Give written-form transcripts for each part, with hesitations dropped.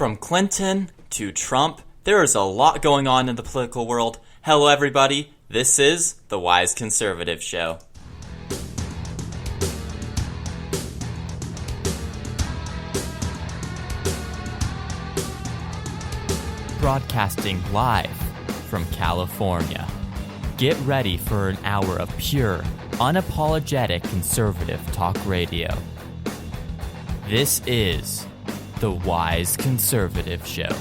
From Clinton to Trump, there is a lot going on in the political world. Hello, everybody. This is The Wise Conservative Show. Broadcasting live from California. Get ready for an hour of pure, unapologetic conservative talk radio. This is The Wise Conservative Show.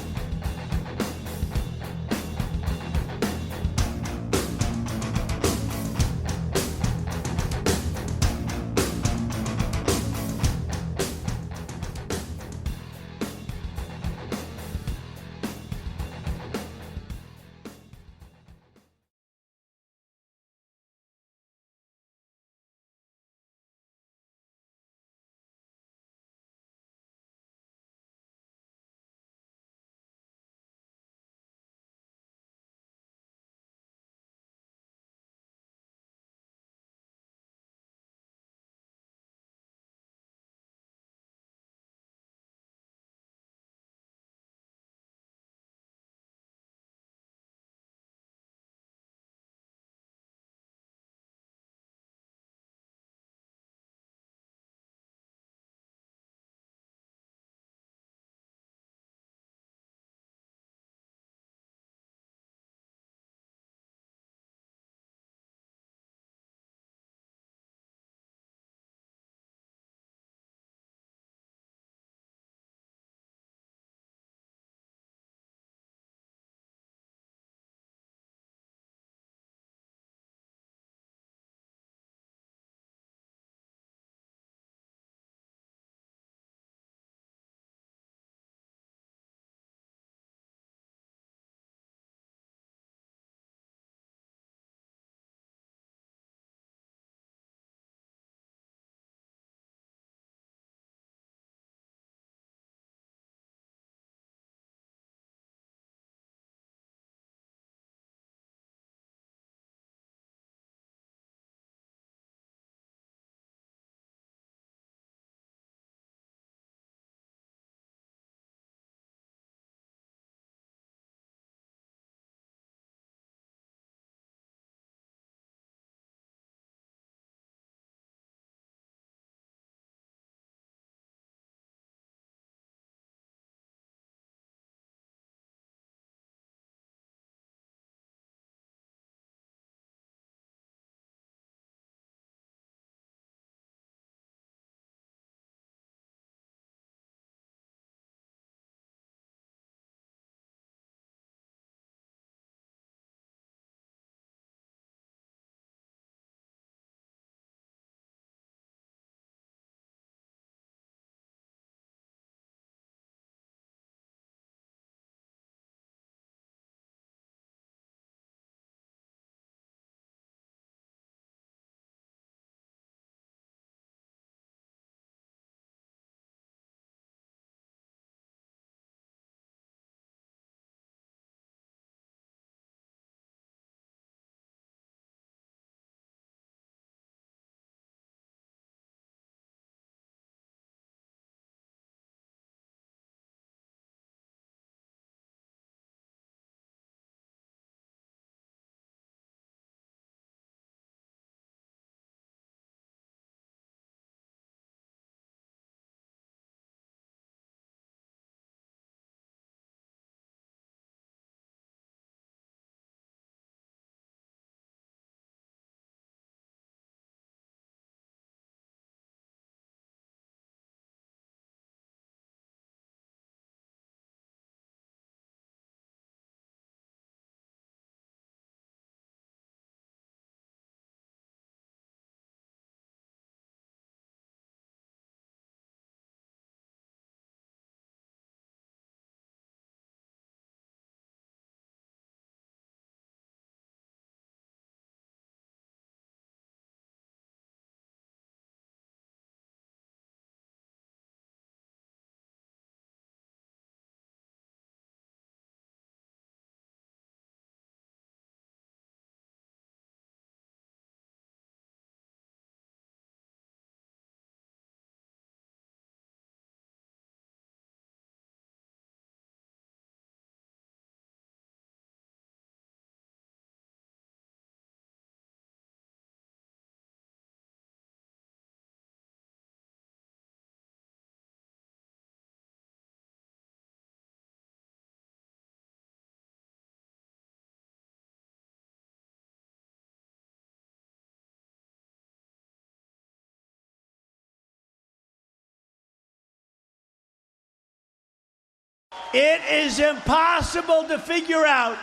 It is impossible to figure out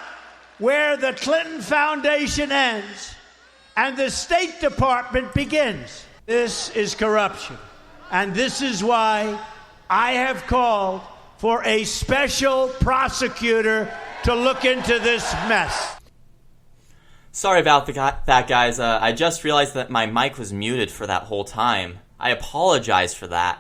where the Clinton Foundation ends and the State Department begins. This is corruption. And this is why I have called for a special prosecutor to look into this mess. Sorry about that, guys. I just realized that my mic was muted for that whole time. I apologize for that.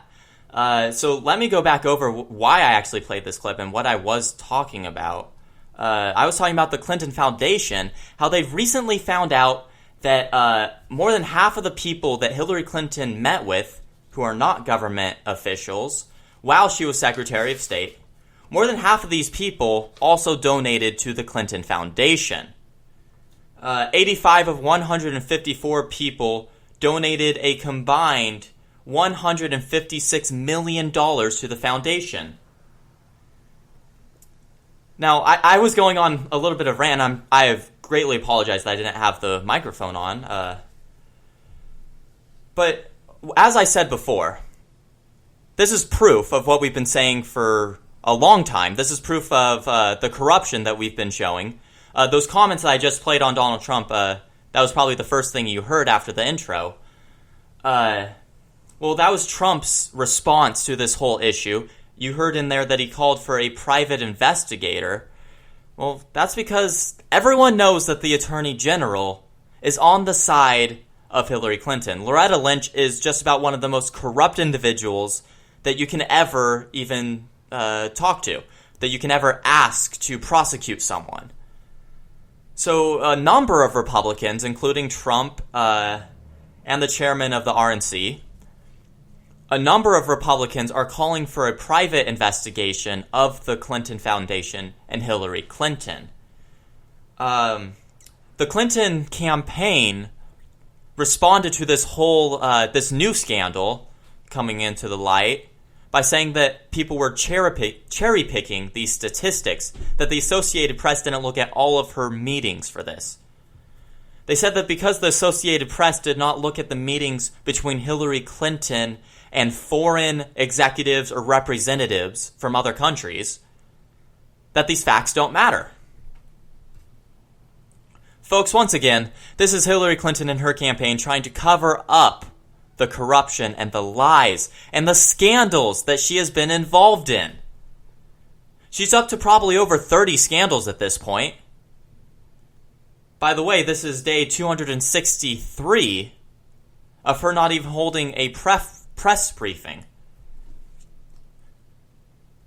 So let me go back over why I actually played this clip and what I was talking about. I was talking about the Clinton Foundation, how they've recently found out that more than half of the people that Hillary Clinton met with, who are not government officials, while she was Secretary of State, more than half of these people also donated to the Clinton Foundation. 85 of 154 people donated a combined $156 million to the foundation. Now, I was going on a little bit of rant. I have greatly apologized that I didn't have the microphone on. But as I said before, this is proof of what we've been saying for a long time. This is proof of the corruption that we've been showing. Those comments that I just played on Donald Trump, that was probably the first thing you heard after the intro. Well, that was Trump's response to this whole issue. You heard in there that he called for a private investigator. Well, that's because everyone knows that the Attorney General is on the side of Hillary Clinton. Loretta Lynch is just about one of the most corrupt individuals that you can ever even talk to, that you can ever ask to prosecute someone. So a number of Republicans, including Trump and the chairman of the RNC, a number of Republicans are calling for a private investigation of the Clinton Foundation and Hillary Clinton. The Clinton campaign responded to this whole, this new scandal coming into the light by saying that people were cherry-picking these statistics, that the Associated Press didn't look at all of her meetings for this. They said that because the Associated Press did not look at the meetings between Hillary Clinton and foreign executives or representatives from other countries, that these facts don't matter. Folks, once again, this is Hillary Clinton and her campaign trying to cover up the corruption and the lies and the scandals that she has been involved in. She's up to probably over 30 scandals at this point. By the way, this is day 263 of her not even holding a press briefing.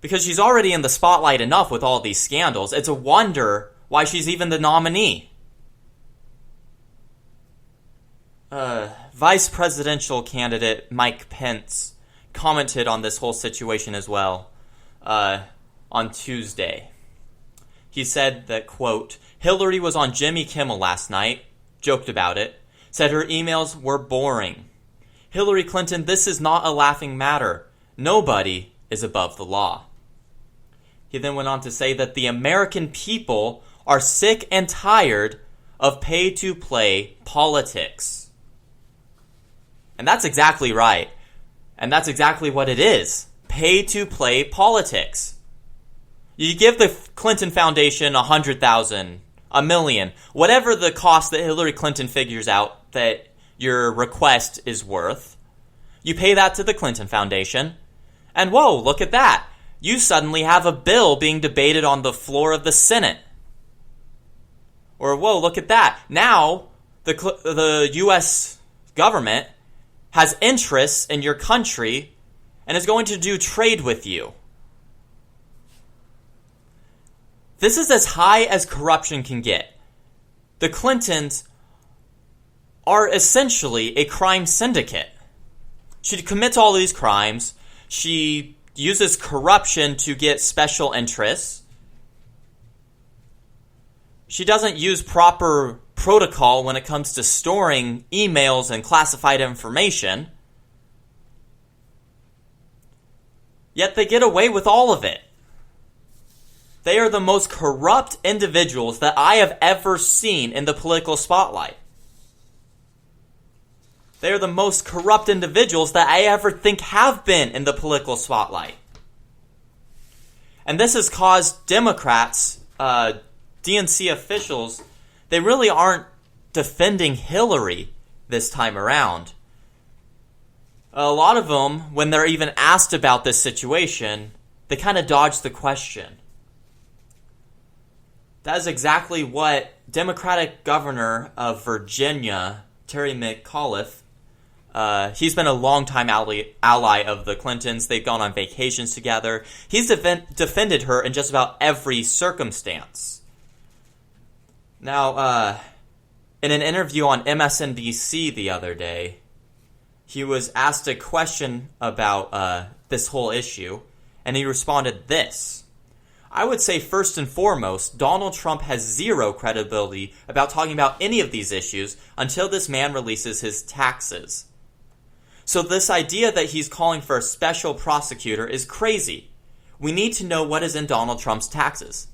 Because she's already in the spotlight enough with all these scandals. It's a wonder why she's even the nominee. Vice presidential candidate Mike Pence commented on this whole situation as well on Tuesday. He said that, quote, Hillary was on Jimmy Kimmel last night, joked about it, said her emails were boring. Hillary Clinton, this is not a laughing matter. Nobody is above the law. He then went on to say that the American people are sick and tired of pay-to-play politics. And that's exactly right. And that's exactly what it is. Pay-to-play politics. You give the Clinton Foundation $100,000, $1 million, whatever the cost that Hillary Clinton figures out that your request is worth. You pay that to the Clinton Foundation. And whoa, look at that. You suddenly have a bill being debated on the floor of the Senate. Or whoa, look at that. Now, the U.S. government has interests in your country and is going to do trade with you. This is as high as corruption can get. The Clintons are essentially a crime syndicate. She commits all these crimes. She uses corruption to get special interests. She doesn't use proper protocol when it comes to storing emails and classified information. Yet they get away with all of it. They are the most corrupt individuals that I have ever seen in the political spotlight. They are the most corrupt individuals that I ever think have been in the political spotlight. And this has caused Democrats, DNC officials, they really aren't defending Hillary this time around. A lot of them, when they're even asked about this situation, they kind of dodge the question. That is exactly what Democratic Governor of Virginia, Terry McAuliffe, he's been a longtime ally of the Clintons. They've gone on vacations together. He's defended her in just about every circumstance. Now, in an interview on MSNBC the other day, he was asked a question about this whole issue, and he responded this: I would say first and foremost, Donald Trump has zero credibility about talking about any of these issues until this man releases his taxes. So this idea that he's calling for a special prosecutor is crazy. We need to know what is in Donald Trump's taxes.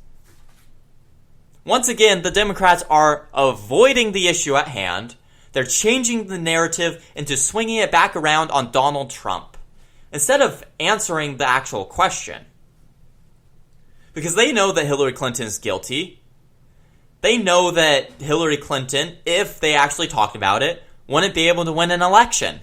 Once again, the Democrats are avoiding the issue at hand. They're changing the narrative into swinging it back around on Donald Trump, instead of answering the actual question. Because they know that Hillary Clinton is guilty. They know that Hillary Clinton, if they actually talked about it, wouldn't be able to win an election.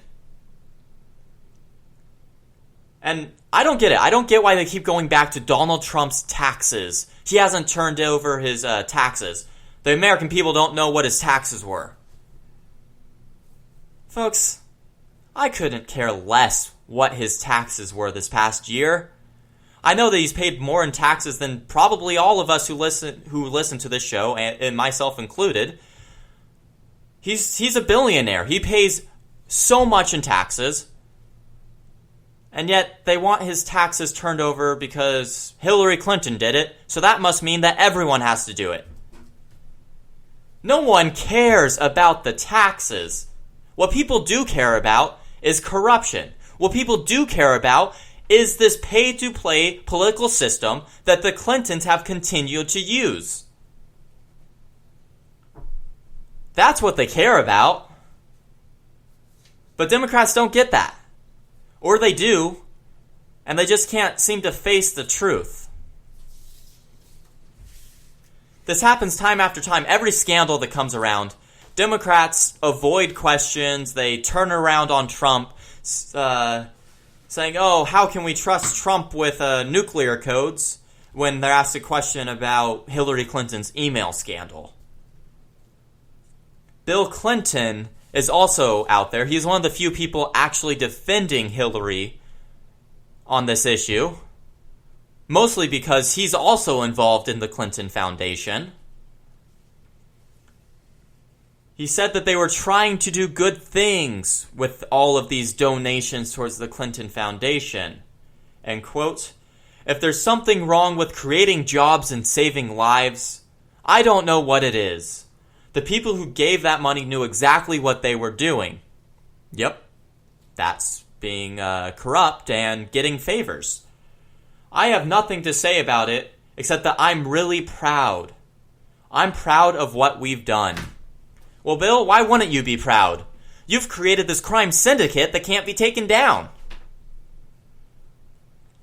And I don't get it. I don't get why they keep going back to Donald Trump's taxes. He hasn't turned over his taxes. The American people don't know what his taxes were. Folks, I couldn't care less what his taxes were this past year. I know that he's paid more in taxes than probably all of us who listen to this show, and myself included. He's a billionaire. He pays so much in taxes. And yet, they want his taxes turned over because Hillary Clinton did it, so that must mean that everyone has to do it. No one cares about the taxes. What people do care about is corruption. What people do care about is this pay-to-play political system that the Clintons have continued to use. That's what they care about. But Democrats don't get that. Or they do, and they just can't seem to face the truth. This happens time after time. Every scandal that comes around, Democrats avoid questions. They turn around on Trump, saying, oh, how can we trust Trump with nuclear codes, when they're asked a question about Hillary Clinton's email scandal. Bill Clinton is also out there. He's one of the few people actually defending Hillary on this issue, mostly because he's also involved in the Clinton Foundation. He said that they were trying to do good things with all of these donations towards the Clinton Foundation. And quote, if there's something wrong with creating jobs and saving lives, I don't know what it is. The people who gave that money knew exactly what they were doing. Yep, that's being corrupt and getting favors. I have nothing to say about it except that I'm really proud. I'm proud of what we've done. Well, Bill, why wouldn't you be proud? You've created this crime syndicate that can't be taken down.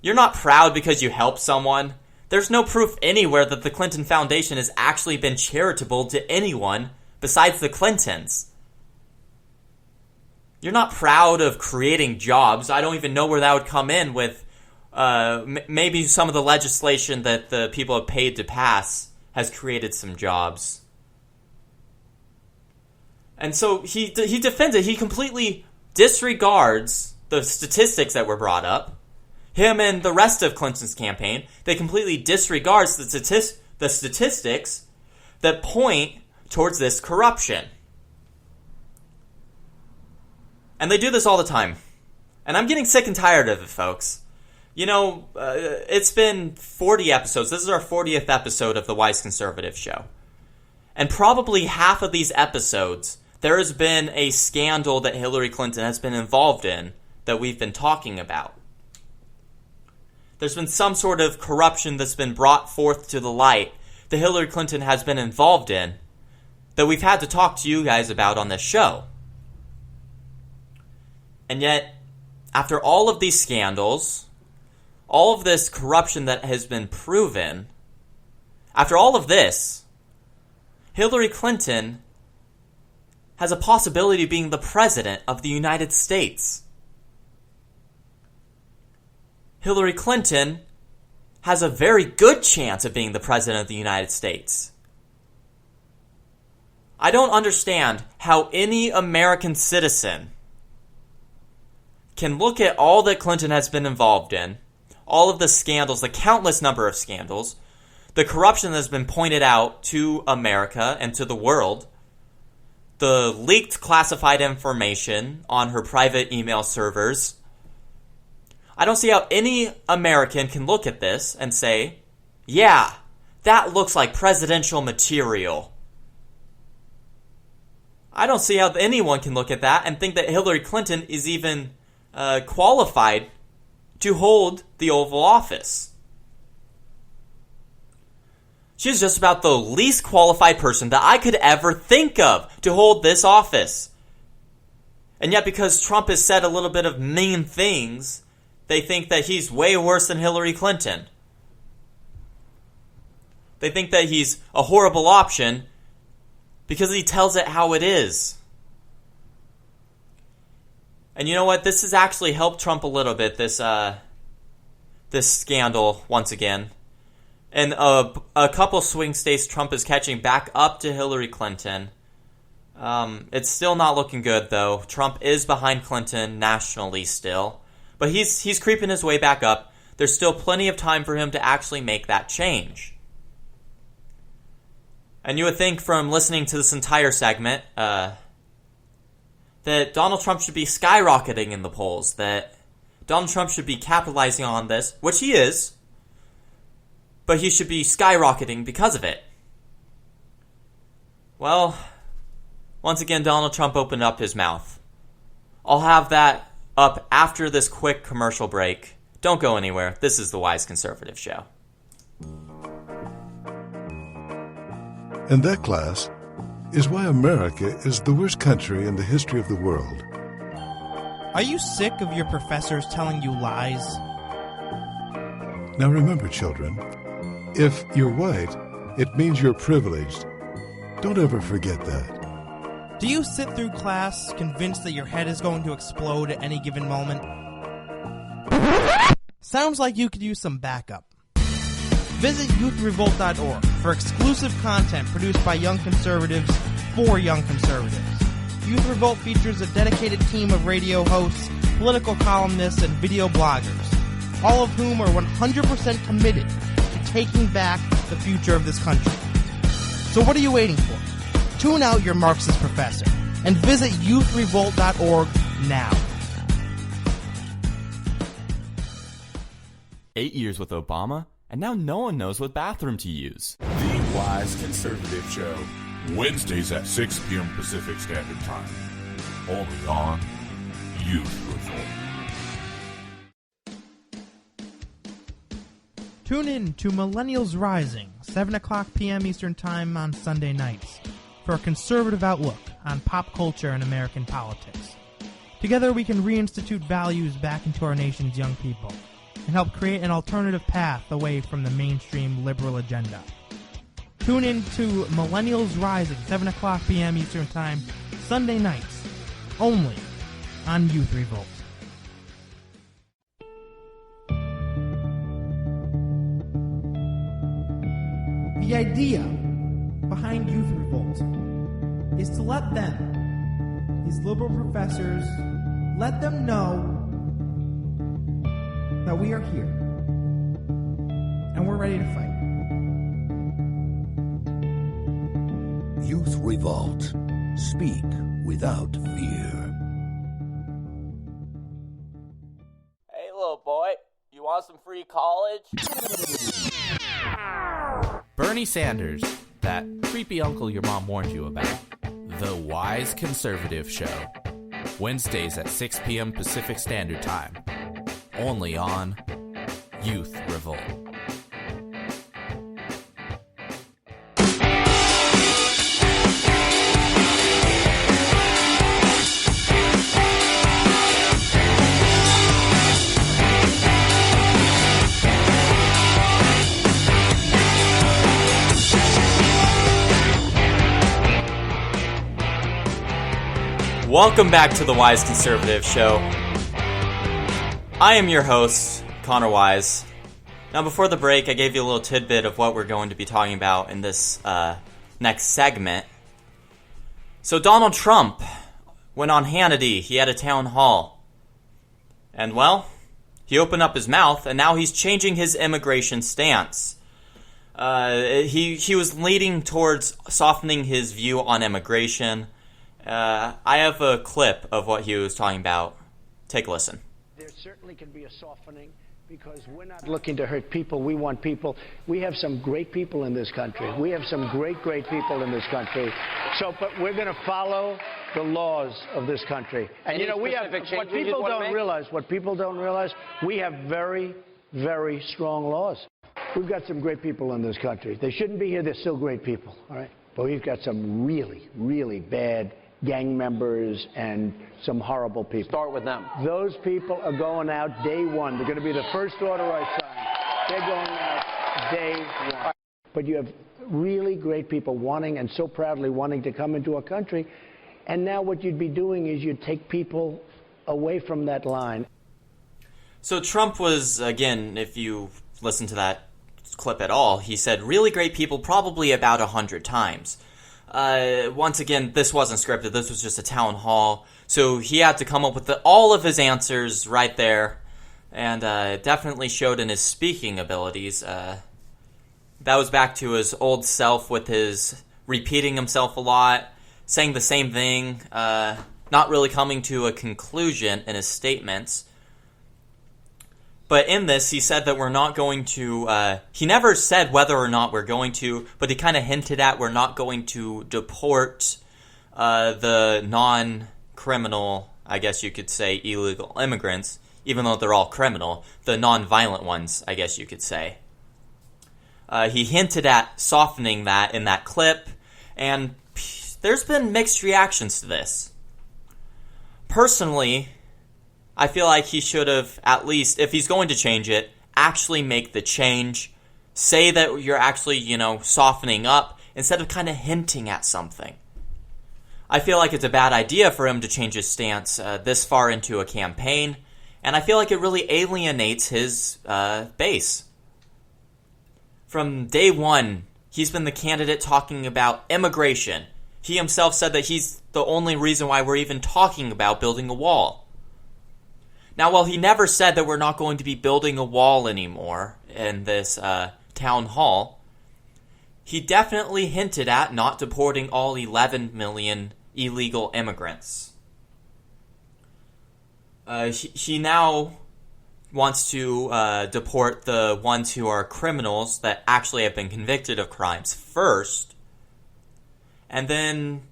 You're not proud because you helped someone. There's no proof anywhere that the Clinton Foundation has actually been charitable to anyone besides the Clintons. You're not proud of creating jobs. I don't even know where that would come in with maybe some of the legislation that the people have paid to pass has created some jobs. And so he defends it. He completely disregards the statistics that were brought up. Him and the rest of Clinton's campaign, they completely disregards the statistics that point towards this corruption. And they do this all the time. And I'm getting sick and tired of it, folks. You know, it's been 40 episodes. This is our 40th episode of the Wise Conservative Show. And probably half of these episodes, there has been a scandal that Hillary Clinton has been involved in that we've been talking about. There's been some sort of corruption that's been brought forth to the light that Hillary Clinton has been involved in that we've had to talk to you guys about on this show. And yet, after all of these scandals, all of this corruption that has been proven, after all of this, Hillary Clinton has a possibility of being the president of the United States. Hillary Clinton has a very good chance of being the president of the United States. I don't understand how any American citizen can look at all that Clinton has been involved in, all of the scandals, the countless number of scandals, the corruption that has been pointed out to America and to the world, the leaked classified information on her private email servers. I don't see how any American can look at this and say, yeah, that looks like presidential material. I don't see how anyone can look at that and think that Hillary Clinton is even qualified to hold the Oval Office. She's just about the least qualified person that I could ever think of to hold this office. And yet because Trump has said a little bit of mean things, they think that he's way worse than Hillary Clinton. They think that he's a horrible option because he tells it how it is. And you know what? This has actually helped Trump a little bit, this scandal, once again. And a couple swing states Trump is catching back up to Hillary Clinton. It's still not looking good, though. Trump is behind Clinton nationally still. But he's creeping his way back up. There's still plenty of time for him to actually make that change. And you would think from listening to this entire segment that Donald Trump should be skyrocketing in the polls, that Donald Trump should be capitalizing on this, which he is, but he should be skyrocketing because of it. Well, once again, Donald Trump opened up his mouth. I'll have that up after this quick commercial break. Don't go anywhere. This is the Wise Conservative Show. And that, class, is why America is the worst country in the history of the world. Are you sick of your professors telling you lies? Now remember, children, if you're white, it means you're privileged. Don't ever forget that. Do you sit through class convinced that your head is going to explode at any given moment? Sounds like you could use some backup. Visit youthrevolt.org for exclusive content produced by young conservatives for young conservatives. Youth Revolt features a dedicated team of radio hosts, political columnists, and video bloggers, all of whom are 100% committed to taking back the future of this country. So what are you waiting for? Tune out your Marxist professor and visit youthrevolt.org now. 8 years with Obama, and now no one knows what bathroom to use. The Wise Conservative Show, Wednesdays at 6 p.m. Pacific Standard Time. Only on Youth Revolt. Tune in to Millennials Rising, 7 o'clock p.m. Eastern Time on Sunday nights, for a conservative outlook on pop culture and American politics. Together we can reinstitute values back into our nation's young people and help create an alternative path away from the mainstream liberal agenda. Tune in to Millennials Rising, 7 o'clock p.m. Eastern Time, Sunday nights, only on Youth Revolt. The idea behind Youth Revolt is to let them, these liberal professors, let them know that we are here and we're ready to fight. Youth Revolt. Speak without fear. Hey, little boy, you want some free college? Bernie Sanders, that creepy uncle your mom warned you about. The Wise Conservative Show, Wednesdays at 6 p.m. Pacific Standard Time. Only on Youth Revolt. Welcome back to the Wise Conservative Show. I am your host, Connor Wise. Now, before the break, I gave you a little tidbit of what we're going to be talking about in this next segment. So Donald Trump went on Hannity. He had a town hall. And, well, he opened up his mouth, and now he's changing his immigration stance. He was leading towards softening his view on immigration. I have a clip of what he was talking about. Take a listen. There certainly can be a softening because we're not looking to hurt people. We want people. We have some great people in this country. We have some great people in this country. But we're going to follow the laws of this country. And, we have what people don't realize, we have very, very strong laws. We've got some great people in this country. They shouldn't be here. They're still great people, all right? But we've got some really, really bad gang members and some horrible people. Start with them. Those people are going out day one. They're going to be the first order I sign. They're going out day one. But you have really great people wanting and so proudly wanting to come into our country. And now what you'd be doing is you'd take people away from that line. So Trump was, again, if you listen to that clip at all, he said really great people probably about 100 times. Once again, this wasn't scripted. This was just a town hall. So he had to come up with all of his answers right there, and definitely showed in his speaking abilities. That was back to his old self with his repeating himself a lot, saying the same thing, not really coming to a conclusion in his statements. But in this, he said that we're not going to, he never said whether or not we're going to, but he kind of hinted at we're not going to deport the non-criminal, I guess you could say, illegal immigrants, even though they're all criminal, the non-violent ones, I guess you could say. He hinted at softening that in that clip, and there's been mixed reactions to this. Personally, I feel like he should have, at least, if he's going to change it, actually make the change. Say that you're actually, softening up instead of kind of hinting at something. I feel like it's a bad idea for him to change his stance this far into a campaign, and I feel like it really alienates his base. From day one, he's been the candidate talking about immigration. He himself said that he's the only reason why we're even talking about building a wall. Now, while he never said that we're not going to be building a wall anymore in this town hall, he definitely hinted at not deporting all 11 million illegal immigrants. He now wants to deport the ones who are criminals that actually have been convicted of crimes first, and then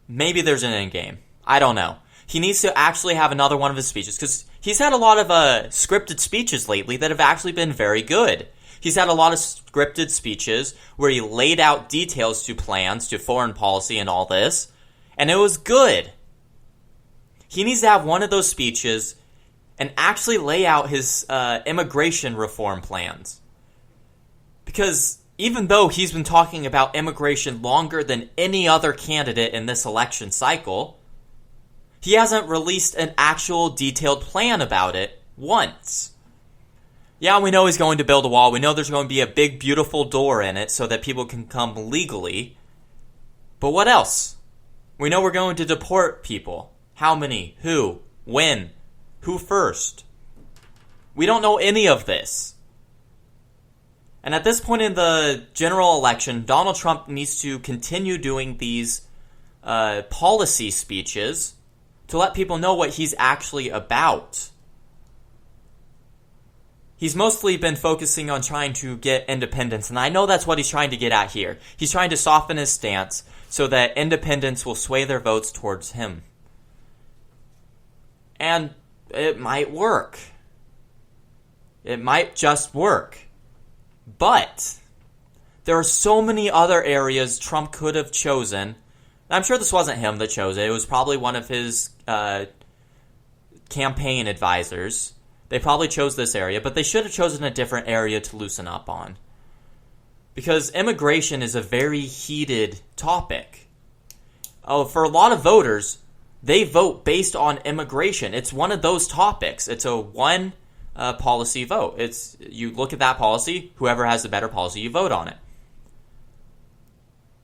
maybe there's an endgame. I don't know. He needs to actually have another one of his speeches, because he's had a lot of scripted speeches lately that have actually been very good. He's had a lot of scripted speeches where he laid out details to plans, to foreign policy and all this, and it was good. He needs to have one of those speeches and actually lay out his immigration reform plans. Because even though he's been talking about immigration longer than any other candidate in this election cycle, he hasn't released an actual detailed plan about it once. Yeah, we know he's going to build a wall. We know there's going to be a big, beautiful door in it so that people can come legally. But what else? We know we're going to deport people. How many? Who? When? Who first? We don't know any of this. And at this point in the general election, Donald Trump needs to continue doing these policy speeches to let people know what he's actually about. He's mostly been focusing on trying to get independence, and I know that's what he's trying to get at here. He's trying to soften his stance so that independents will sway their votes towards him. And it might work. It might just work. But there are so many other areas Trump could have chosen. I'm sure this wasn't him that chose it. It was probably one of his campaign advisors. They probably chose this area, but they should have chosen a different area to loosen up on. Because immigration is a very heated topic. For a lot of voters, they vote based on immigration. It's one of those topics. It's a one policy vote. It's you look at that policy, whoever has the better policy, you vote on it.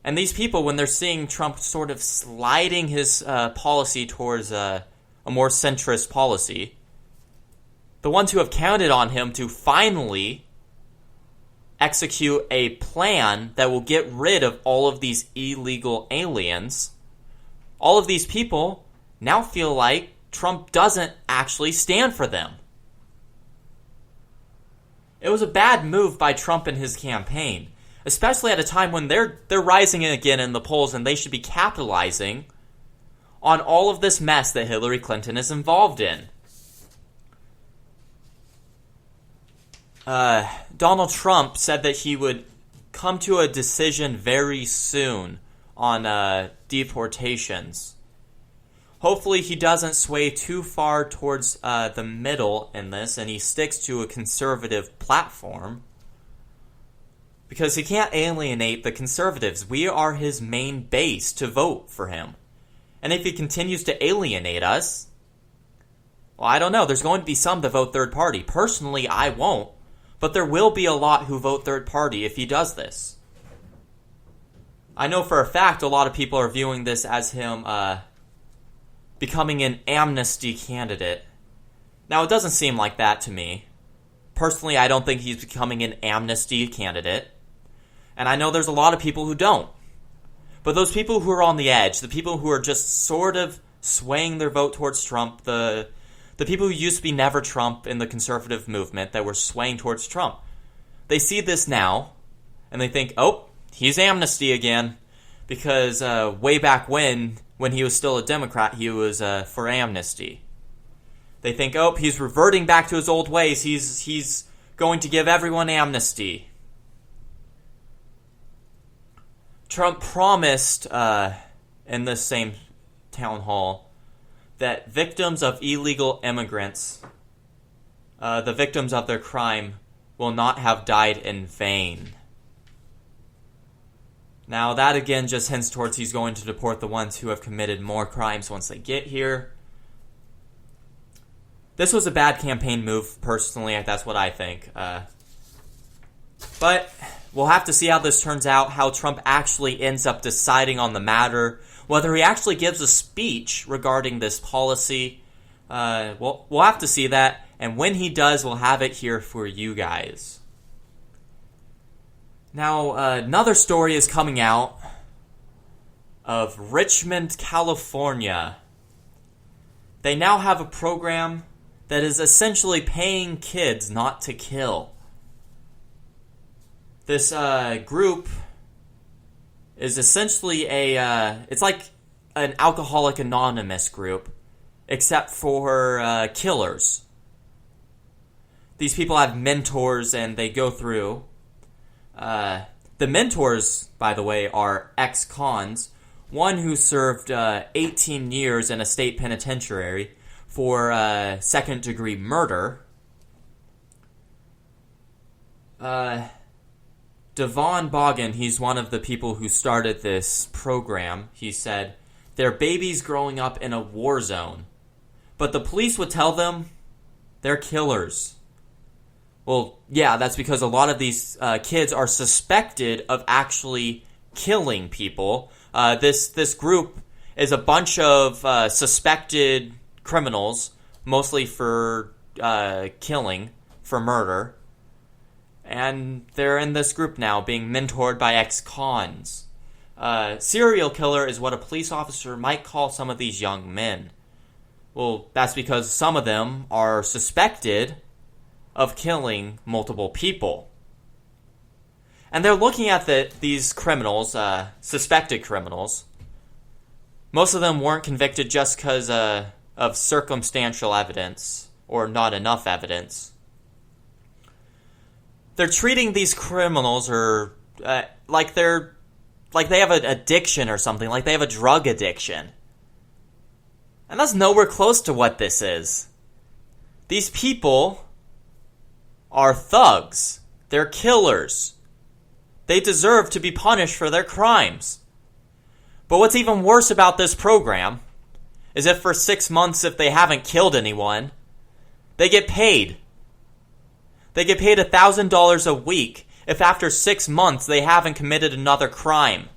And these people, when they're seeing Trump sort of sliding his policy towards a more centrist policy, the ones who have counted on him to finally execute a plan that will get rid of all of these illegal aliens, all of these people now feel like Trump doesn't actually stand for them. It was a bad move by Trump and his campaign, especially at a time when they're rising again in the polls and they should be capitalizing on all of this mess that Hillary Clinton is involved in. Donald Trump said that he would come to a decision very soon on deportations. Hopefully he doesn't sway too far towards the middle in this, and he sticks to a conservative platform, because he can't alienate the conservatives. We are his main base to vote for him. And if he continues to alienate us, well, I don't know. There's going to be some that vote third party. Personally, I won't. But there will be a lot who vote third party if he does this. I know for a fact a lot of people are viewing this as him becoming an amnesty candidate. Now, it doesn't seem like that to me. Personally, I don't think he's becoming an amnesty candidate. And I know there's a lot of people who don't. But those people who are on the edge, the people who are just sort of swaying their vote towards Trump, the people who used to be never Trump in the conservative movement that were swaying towards Trump, they see this now, and they think, oh, he's amnesty again. Because way back when he was still a Democrat, he was for amnesty. They think, oh, he's reverting back to his old ways. He's going to give everyone amnesty. Trump promised in this same town hall that victims of illegal immigrants, the victims of their crime, will not have died in vain. Now, that again just hints towards he's going to deport the ones who have committed more crimes once they get here. This was a bad campaign move, personally. That's what I think. But we'll have to see how this turns out, how Trump actually ends up deciding on the matter, whether he actually gives a speech regarding this policy. We'll have to see that, and when he does, we'll have it here for you guys. Now, another story is coming out of Richmond, California. They now have a program that is essentially paying kids not to kill. This group is essentially it's like an Alcoholic Anonymous group, except for killers. These people have mentors and they go through. The mentors, by the way, are ex-cons. One who served 18 years in a state penitentiary for second-degree murder. Devon Boggin, he's one of the people who started this program. He said, they're babies growing up in a war zone. But the police would tell them they're killers. Well, yeah, that's because a lot of these kids are suspected of actually killing people. This group is a bunch of suspected criminals, mostly for killing, for murder. And they're in this group now, being mentored by ex-cons. Serial killer is what a police officer might call some of these young men. Well, that's because some of them are suspected of killing multiple people. And they're looking at these criminals, suspected criminals. Most of them weren't convicted just because of circumstantial evidence, or not enough evidence. They're treating these criminals like they have an addiction or something, like they have a drug addiction. And that's nowhere close to what this is. These people are thugs. They're killers. They deserve to be punished for their crimes. But what's even worse about this program is if for 6 months, if they haven't killed anyone, they get paid. They get paid $1,000 a week if after 6 months they haven't committed another crime.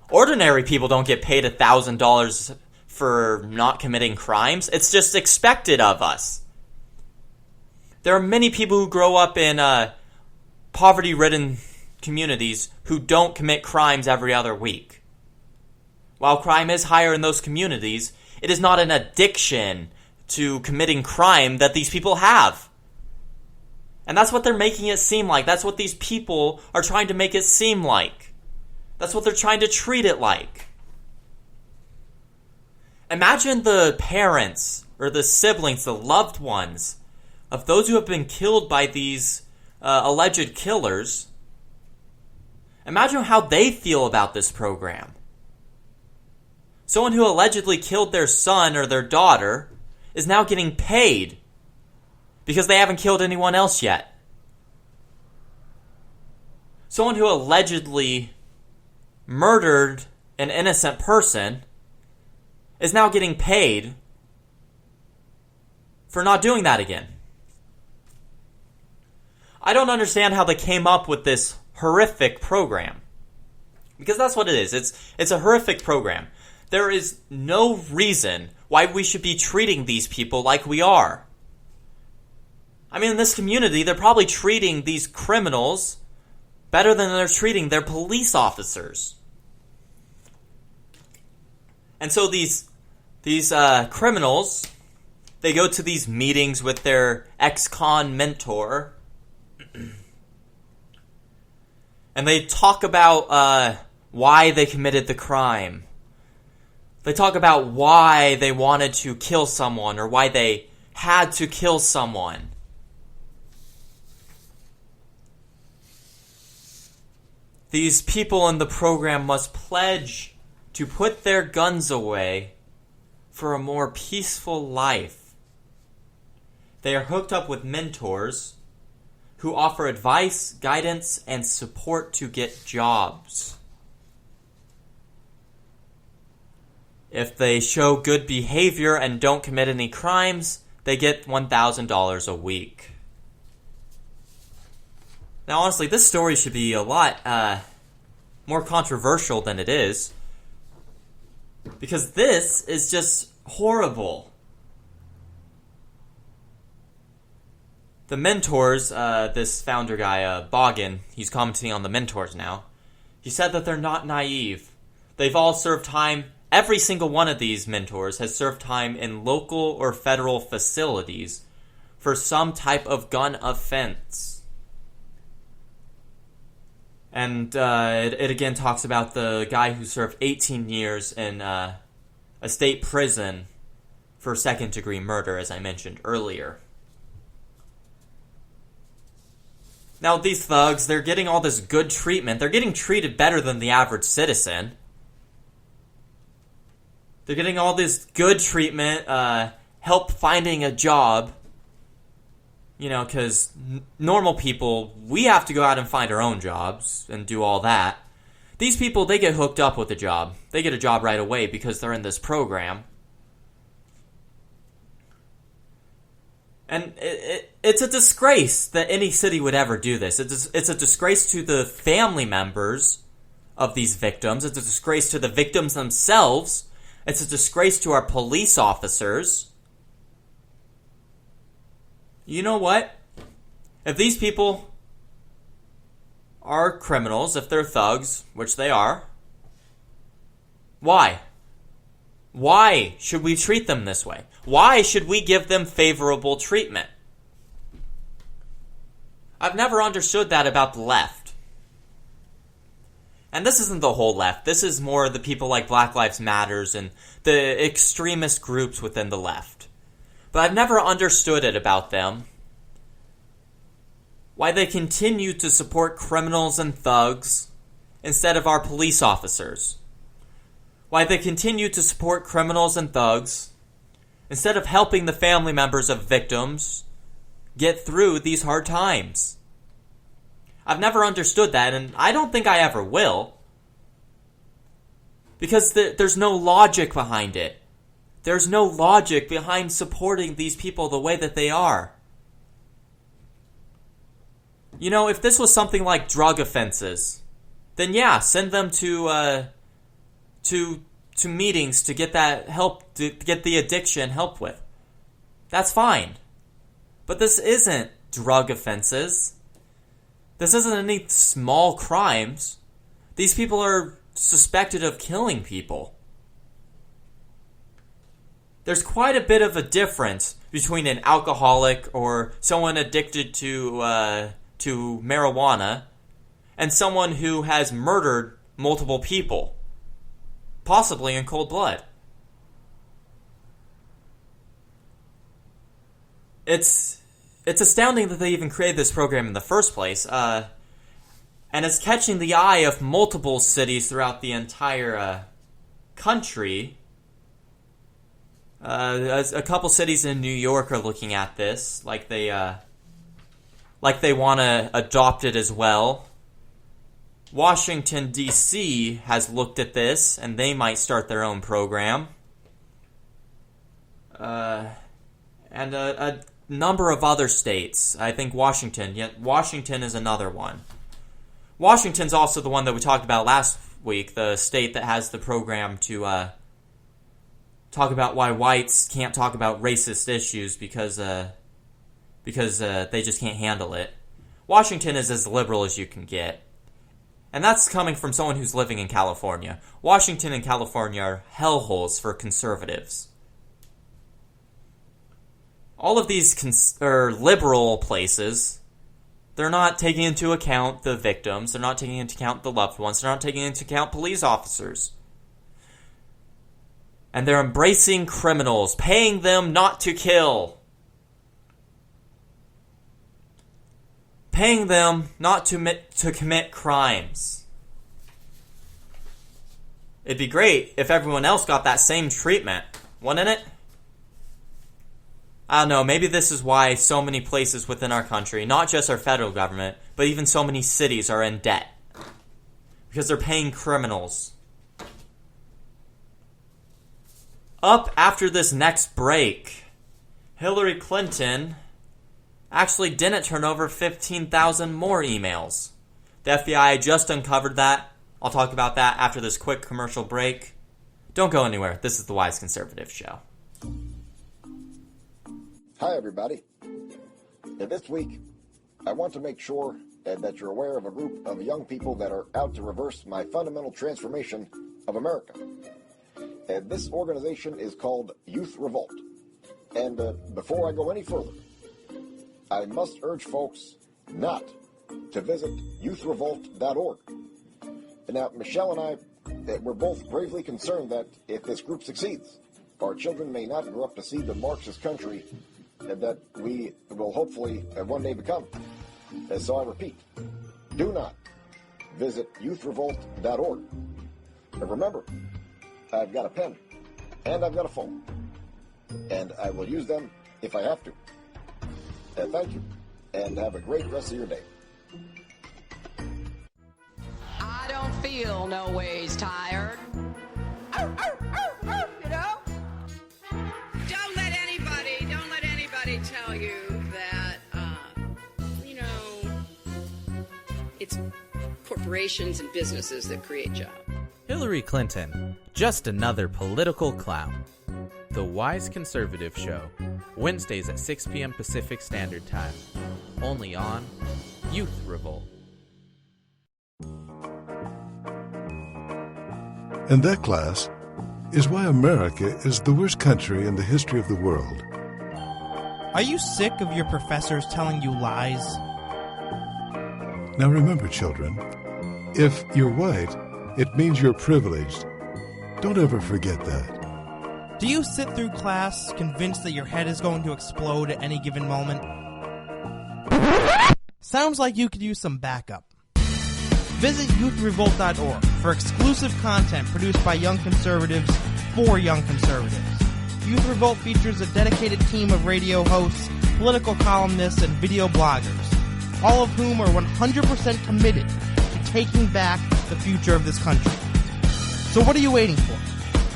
Ordinary people don't get paid $1,000 for not committing crimes. It's just expected of us. There are many people who grow up in poverty-ridden communities who don't commit crimes every other week. While crime is higher in those communities, it is not an addiction to committing crime that these people have. And that's what they're making it seem like. That's what these people are trying to make it seem like. That's what they're trying to treat it like. Imagine the parents or the siblings, the loved ones of those who have been killed by these alleged killers. Imagine how they feel about this program. Someone who allegedly killed their son or their daughter is now getting paid because they haven't killed anyone else yet. Someone who allegedly murdered an innocent person is now getting paid for not doing that again. I don't understand how they came up with this horrific program. Because that's what it is. It's a horrific program. There is no reason why we should be treating these people like we are. I mean, in this community, they're probably treating these criminals better than they're treating their police officers. And so these criminals, they go to these meetings with their ex-con mentor, and they talk about why they committed the crime. They talk about why they wanted to kill someone or why they had to kill someone. These people in the program must pledge to put their guns away for a more peaceful life. They are hooked up with mentors who offer advice, guidance, and support to get jobs. If they show good behavior and don't commit any crimes, they get $1,000 a week. Now, honestly, this story should be a lot more controversial than it is, because this is just horrible. The mentors, this founder guy, Boggin, he's commenting on the mentors now. He said that they're not naive. They've all served time. Every single one of these mentors has served time in local or federal facilities for some type of gun offense. And it again talks about the guy who served 18 years in a state prison for second-degree murder, as I mentioned earlier. Now, these thugs, they're getting all this good treatment. They're getting treated better than the average citizen. They're getting all this good treatment, help finding a job. You know, because normal people, we have to go out and find our own jobs and do all that. These people, they get hooked up with a job. They get a job right away because they're in this program. And it's a disgrace that any city would ever do this. It's a disgrace to the family members of these victims. It's a disgrace to the victims themselves. It's a disgrace to our police officers. You know what? If these people are criminals, if they're thugs, which they are, why? Why should we treat them this way? Why should we give them favorable treatment? I've never understood that about the left. And this isn't the whole left. This is more the people like Black Lives Matters and the extremist groups within the left. But I've never understood it about them. Why they continue to support criminals and thugs instead of our police officers. Why they continue to support criminals and thugs instead of helping the family members of victims get through these hard times. I've never understood that, and I don't think I ever will. Because there's no logic behind it. There's no logic behind supporting these people the way that they are. You know, if this was something like drug offenses, then yeah, send them to meetings to get that help, to get the addiction help with. That's fine. But this isn't drug offenses. This isn't any small crimes. These people are suspected of killing people. There's quite a bit of a difference between an alcoholic or someone addicted to marijuana and someone who has murdered multiple people, possibly in cold blood. It's astounding that they even created this program in the first place, and it's catching the eye of multiple cities throughout the entire country. A couple cities in New York are looking at this, like they want to adopt it as well. Washington, D.C. has looked at this, and they might start their own program. And a number of other states. I think Washington is another one. Washington's also the one that we talked about last week, the state that has the program to talk about why whites can't talk about racist issues because they just can't handle it. Washington is as liberal as you can get. And that's coming from someone who's living in California. Washington and California are hellholes for conservatives. All of these liberal places, they're not taking into account the victims, they're not taking into account the loved ones, they're not taking into account police officers. And they're embracing criminals, paying them not to kill. Paying them not to commit crimes. It'd be great if everyone else got that same treatment, wouldn't it? I don't know, maybe this is why so many places within our country, not just our federal government, but even so many cities are in debt. Because they're paying criminals. Up after this next break, Hillary Clinton actually didn't turn over 15,000 more emails. The FBI just uncovered that. I'll talk about that after this quick commercial break. Don't go anywhere. This is the Wise Conservative Show. Hi, everybody. This week, I want to make sure that you're aware of a group of young people that are out to reverse my fundamental transformation of America. This organization is called Youth Revolt. And before I go any further, I must urge folks not to visit youthrevolt.org. Now, Michelle and I, we're both gravely concerned that if this group succeeds, our children may not grow up to see the Marxist country that we will hopefully one day become. So I repeat, do not visit youthrevolt.org. And remember, I've got a pen, and I've got a phone, and I will use them if I have to. Thank you, and have a great rest of your day. I don't feel no ways tired. You know? Don't let anybody tell you that, it's corporations and businesses that create jobs. Hillary Clinton, just another political clown. The Wise Conservative Show, Wednesdays at 6 p.m. Pacific Standard Time, only on Youth Revolt. And that, class, is why America is the worst country in the history of the world. Are you sick of your professors telling you lies? Now remember, children, if you're white, it means you're privileged. Don't ever forget that. Do you sit through class convinced that your head is going to explode at any given moment? Sounds like you could use some backup. Visit youthrevolt.org for exclusive content produced by young conservatives for young conservatives. Youth Revolt features a dedicated team of radio hosts, political columnists, and video bloggers, all of whom are 100% committed to taking back the future of this country. So what are you waiting for?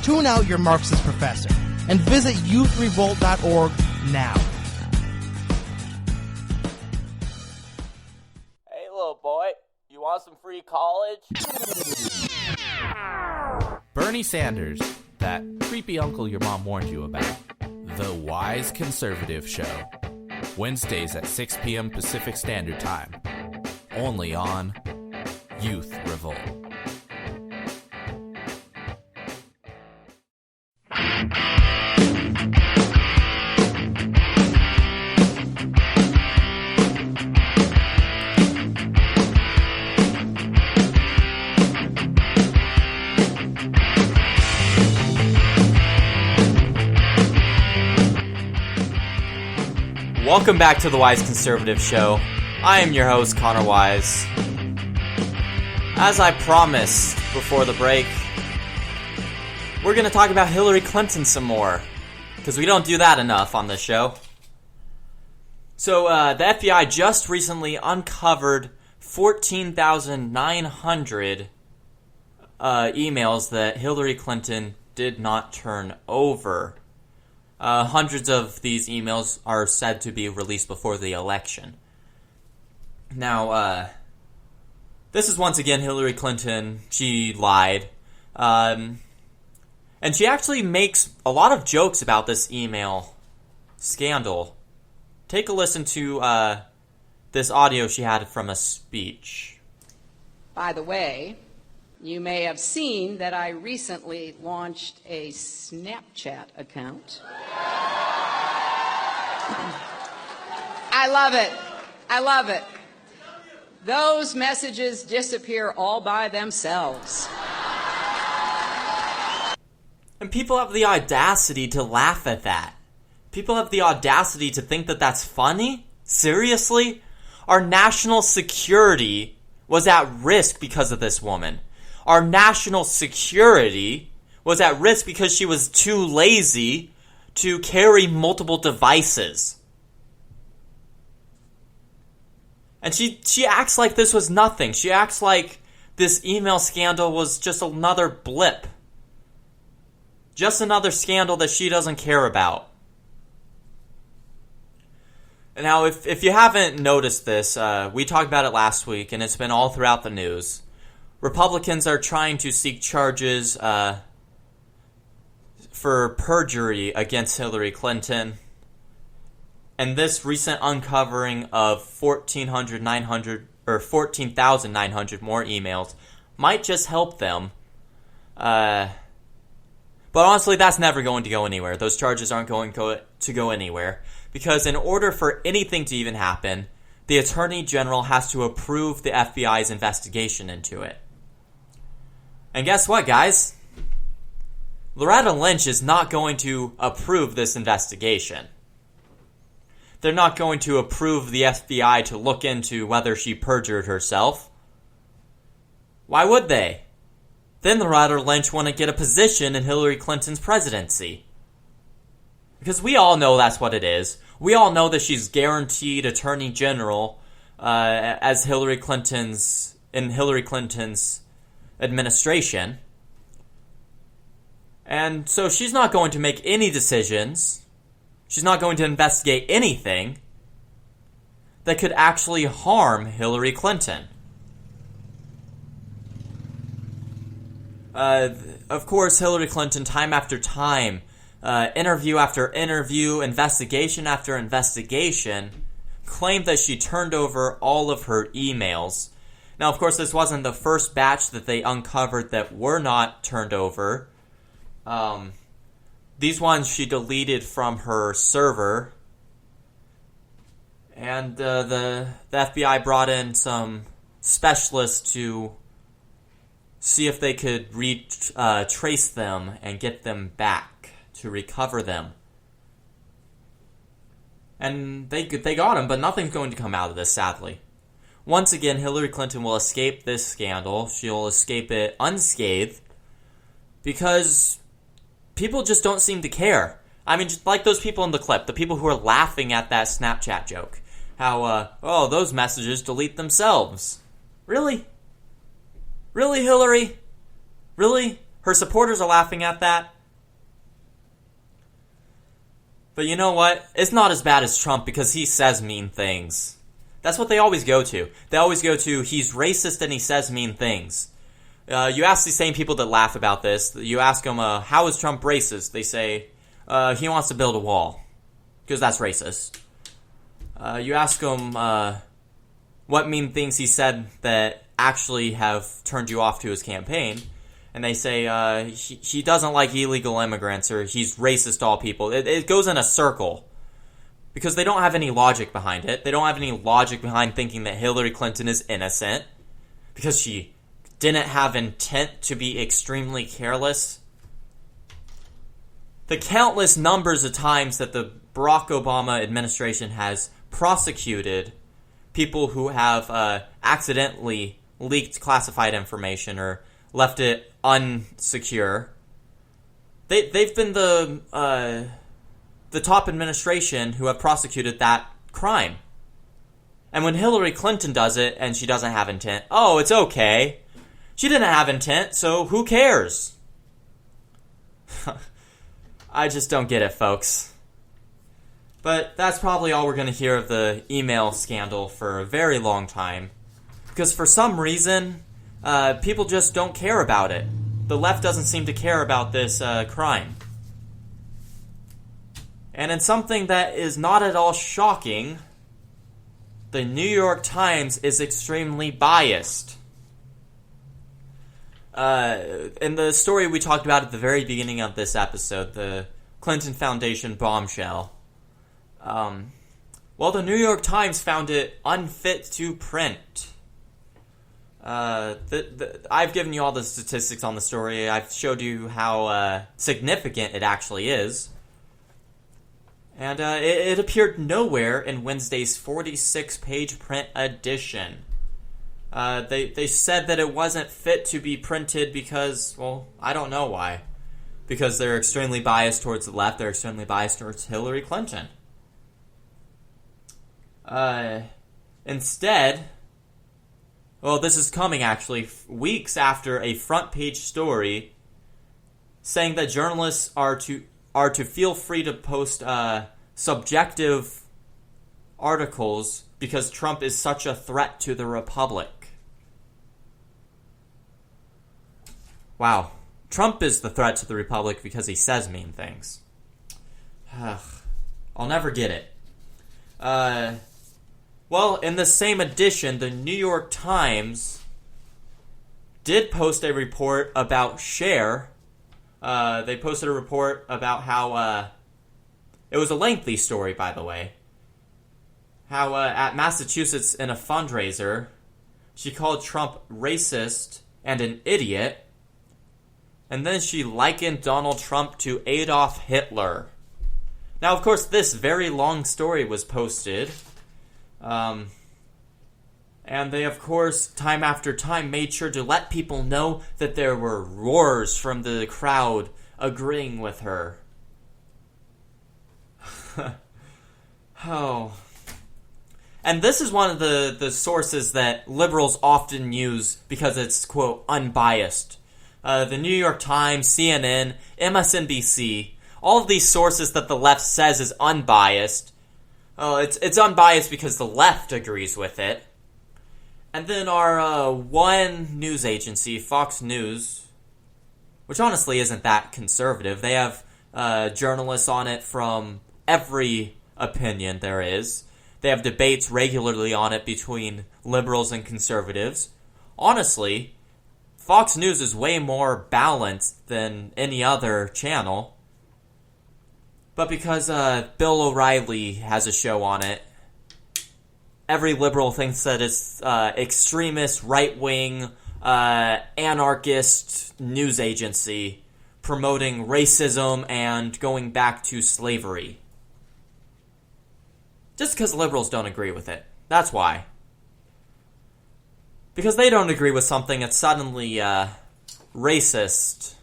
Tune out your Marxist professor and visit youthrevolt.org now. Hey, little boy, you want some free college? Bernie Sanders, that creepy uncle your mom warned you about. The Wise Conservative Show. Wednesdays at 6 p.m. Pacific Standard Time. Only on Youth Revolt. Welcome back to the Wise Conservative Show. I am your host, Connor Wise. As I promised before the break, we're going to talk about Hillary Clinton some more, because we don't do that enough on this show. So, the FBI just recently uncovered 14,900 emails that Hillary Clinton did not turn over. Hundreds of these emails are said to be released before the election. Now, this is once again Hillary Clinton. She lied. And she actually makes a lot of jokes about this email scandal. Take a listen to this audio she had from a speech. By the way, you may have seen that I recently launched a Snapchat account. I love it. I love it. Those messages disappear all by themselves. And people have the audacity to laugh at that. People have the audacity to think that that's funny? Seriously? Our national security was at risk because of this woman. Our national security was at risk because she was too lazy to carry multiple devices. And she acts like this was nothing. She acts like this email scandal was just another blip. Just another scandal that she doesn't care about. Now, if you haven't noticed this, we talked about it last week, and it's been all throughout the news. Republicans are trying to seek charges for perjury against Hillary Clinton. And this recent uncovering of 14,900 more emails might just help them. But honestly, that's never going to go anywhere. Those charges aren't going to go anywhere. Because in order for anything to even happen, the Attorney General has to approve the FBI's investigation into it. And guess what, guys? Loretta Lynch is not going to approve this investigation. They're not going to approve the FBI to look into whether she perjured herself. Why would they? Then Loretta Lynch wouldn't get a position in Hillary Clinton's presidency. Because we all know that's what it is. We all know that she's guaranteed Attorney General as Hillary Clinton's administration. And so she's not going to make any decisions. She's not going to investigate anything that could actually harm Hillary Clinton. Of course, Hillary Clinton, time after time, interview after interview, investigation after investigation, claimed that she turned over all of her emails. Now, of course, this wasn't the first batch that they uncovered that were not turned over. These ones she deleted from her server. And the FBI brought in some specialists to see if they could trace them and get them back, to recover them. And they got them, but nothing's going to come out of this, sadly. Once again, Hillary Clinton will escape this scandal. She'll escape it unscathed because people just don't seem to care. I mean, just like those people in the clip, the people who are laughing at that Snapchat joke. How, those messages delete themselves. Really? Really, Hillary? Really? Her supporters are laughing at that. But you know what? It's not as bad as Trump because he says mean things. That's what they always go to. They always go to, he's racist and he says mean things. You ask these same people that laugh about this, you ask them, how is Trump racist? They say, he wants to build a wall. Because that's racist. You ask them, what mean things he said that actually have turned you off to his campaign. And they say, he doesn't like illegal immigrants, or he's racist to all people. It goes in a circle. Because they don't have any logic behind it. They don't have any logic behind thinking that Hillary Clinton is innocent. Because she didn't have intent to be extremely careless. The countless numbers of times that the Barack Obama administration has prosecuted people who have accidentally leaked classified information or left it unsecure. They've been the top administration who have prosecuted that crime. And when Hillary Clinton does it and she doesn't have intent, oh, it's okay. She didn't have intent, so who cares? I just don't get it, folks. But that's probably all we're going to hear of the email scandal for a very long time. Because for some reason, people just don't care about it. The left doesn't seem to care about this crime. And in something that is not at all shocking, the New York Times is extremely biased. In the story we talked about at the very beginning of this episode, the Clinton Foundation bombshell, well, the New York Times found it unfit to print. I've given you all the statistics on the story. I've showed you how significant it actually is. And it appeared nowhere in Wednesday's 46-page print edition. They said that it wasn't fit to be printed because, well, I don't know why. Because they're extremely biased towards the left. They're extremely biased towards Hillary Clinton. Instead, well, this is coming actually weeks after a front page story saying that journalists are to feel free to post subjective articles because Trump is such a threat to the Republic. Wow. Trump is the threat to the Republic because he says mean things. I'll never get it. Well, in the same edition, the New York Times did post a report about Cher. They posted a report about how, it was a lengthy story, by the way, how at Massachusetts in a fundraiser, she called Trump racist and an idiot, and then she likened Donald Trump to Adolf Hitler. Now, of course, this very long story was posted, and they, of course, time after time made sure to let people know that there were roars from the crowd agreeing with her. Oh. And this is one of the sources that liberals often use because it's, quote, unbiased. The New York Times, CNN, MSNBC, all of these sources that the left says is unbiased. It's unbiased because the left agrees with it. And then our one news agency, Fox News, which honestly isn't that conservative. They have journalists on it from every opinion there is. They have debates regularly on it between liberals and conservatives. Honestly, Fox News is way more balanced than any other channel. But because Bill O'Reilly has a show on it, every liberal thinks that it's extremist, right-wing, anarchist news agency promoting racism and going back to slavery. Just because liberals don't agree with it. That's why. Because they don't agree with something that's suddenly racist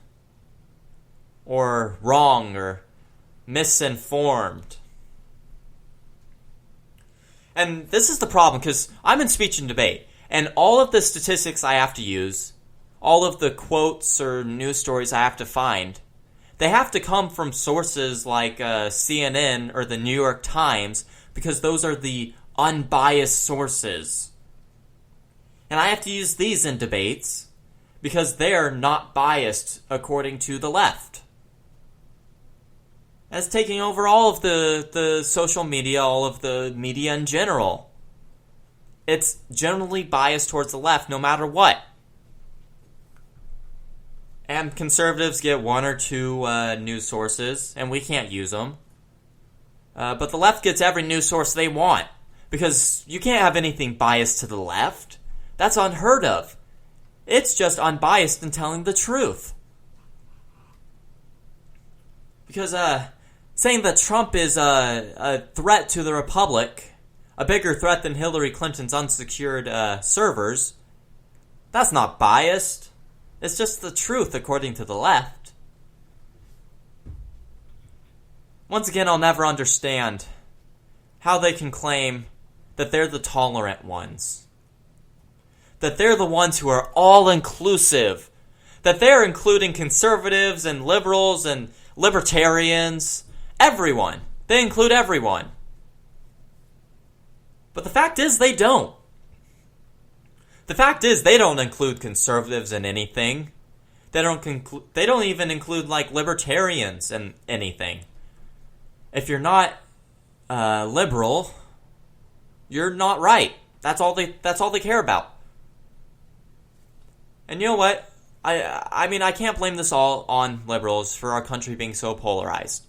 or wrong or misinformed. And this is the problem, because I'm in speech and debate, and all of the statistics I have to use all of the quotes or news stories I have to find, they have to come from sources like CNN or the New York Times, because those are the unbiased sources. And I have to use these in debates because they're not biased according to the left. That's taking over all of the social media, all of the media in general. It's generally biased towards the left no matter what. And conservatives get one or two news sources, and we can't use them. But the left gets every news source they want, because you can't have anything biased to the left. That's unheard of. It's just unbiased and telling the truth. Because saying that Trump is a threat to the Republic, a bigger threat than Hillary Clinton's unsecured servers, that's not biased. It's just the truth according to the left. Once again, I'll never understand how they can claim that they're the tolerant ones. That they're the ones who are all-inclusive. That they're including conservatives and liberals and libertarians. Everyone. They include everyone. But the fact is, they don't. The fact is, they don't include conservatives in anything. They don't even include, like, libertarians in anything. If you're not liberal, you're not right. That's all they care about. And you know what? I mean, I can't blame this all on liberals for our country being so polarized.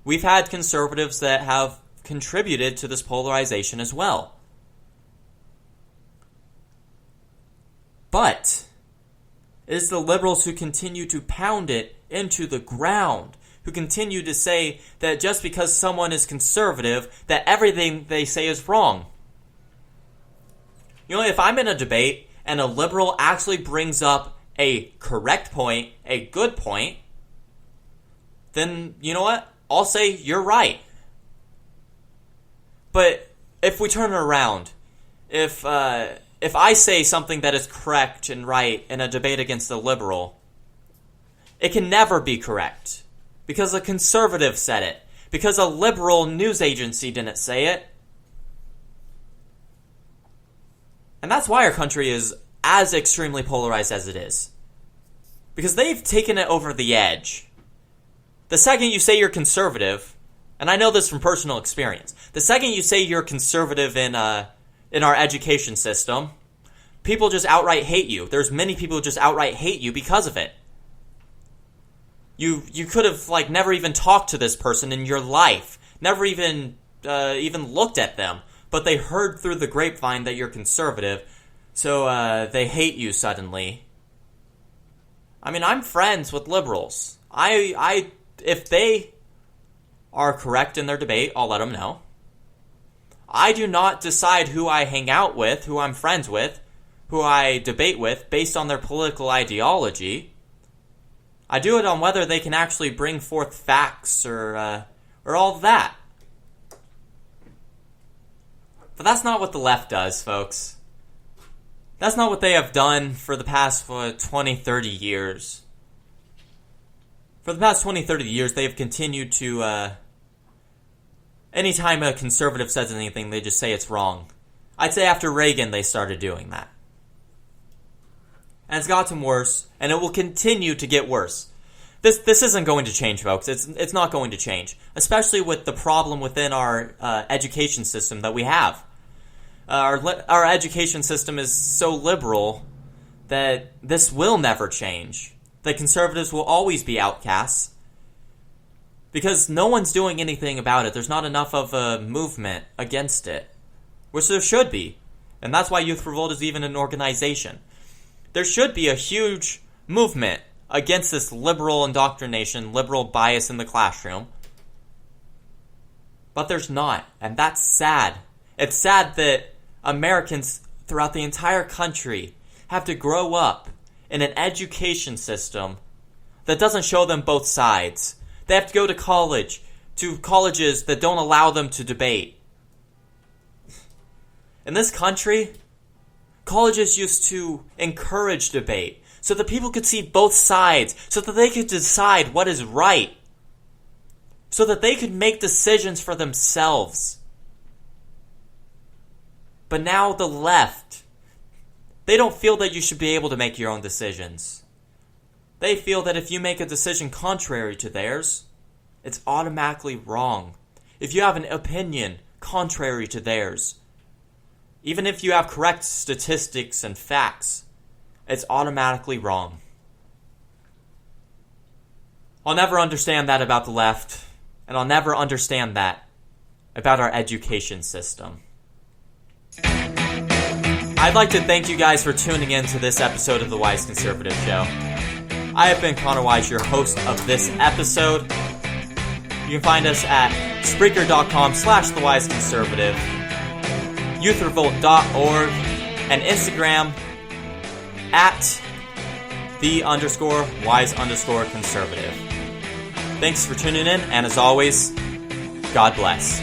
We've had conservatives that have contributed to this polarization as well. But it is the liberals who continue to pound it into the ground, who continue to say that just because someone is conservative, that everything they say is wrong. You know, if I'm in a debate and a liberal actually brings up a correct point, a good point, then you know what? I'll say you're right. But if we turn it around, if I say something that is correct and right in a debate against a liberal, it can never be correct. Because a conservative said it. Because a liberal news agency didn't say it. And that's why our country is as extremely polarized as it is. Because they've taken it over the edge. The second you say you're conservative, and I know this from personal experience, the second you say you're conservative in our education system, people just outright hate you. There's many people who just outright hate you because of it. You could have never even talked to this person in your life, never even looked at them, but they heard through the grapevine that you're conservative, so they hate you suddenly. I mean, I'm friends with liberals. If they are correct in their debate, I'll let them know. I do not decide who I hang out with, who I'm friends with, who I debate with, based on their political ideology. I do it on whether they can actually bring forth facts or all of that. But that's not what the left does, folks. That's not what they have done for the past 20, 30 years. For the past 20, 30 years, they have continued to... anytime a conservative says anything, they just say it's wrong. I'd say after Reagan, they started doing that. And it's gotten worse, and it will continue to get worse. This isn't going to change, folks. It's not going to change, especially with the problem within our education system that we have. Our education system is so liberal that this will never change. The conservatives will always be outcasts because no one's doing anything about it. There's not enough of a movement against it, which there should be. And that's why Youth Revolt is even an organization. There should be a huge movement against this liberal indoctrination, liberal bias in the classroom. But there's not, and that's sad. It's sad that Americans throughout the entire country have to grow up in an education system that doesn't show them both sides. They have to go to colleges that don't allow them to debate. In this country, colleges used to encourage debate. so that people could see both sides, so that they could decide what is right, so that they could make decisions for themselves. But now the left, they don't feel that you should be able to make your own decisions. They feel that if you make a decision contrary to theirs, it's automatically wrong. If you have an opinion contrary to theirs, even if you have correct statistics and facts, it's automatically wrong. I'll never understand that about the left, and I'll never understand that about our education system. I'd like to thank you guys for tuning in to this episode of The Wise Conservative Show. I have been Connor Wise, your host of this episode. You can find us at Spreaker.com/TheWiseConservative, YouthRevolt.org, and Instagram at @the_wise_conservative. Thanks for tuning in, and as always, God bless.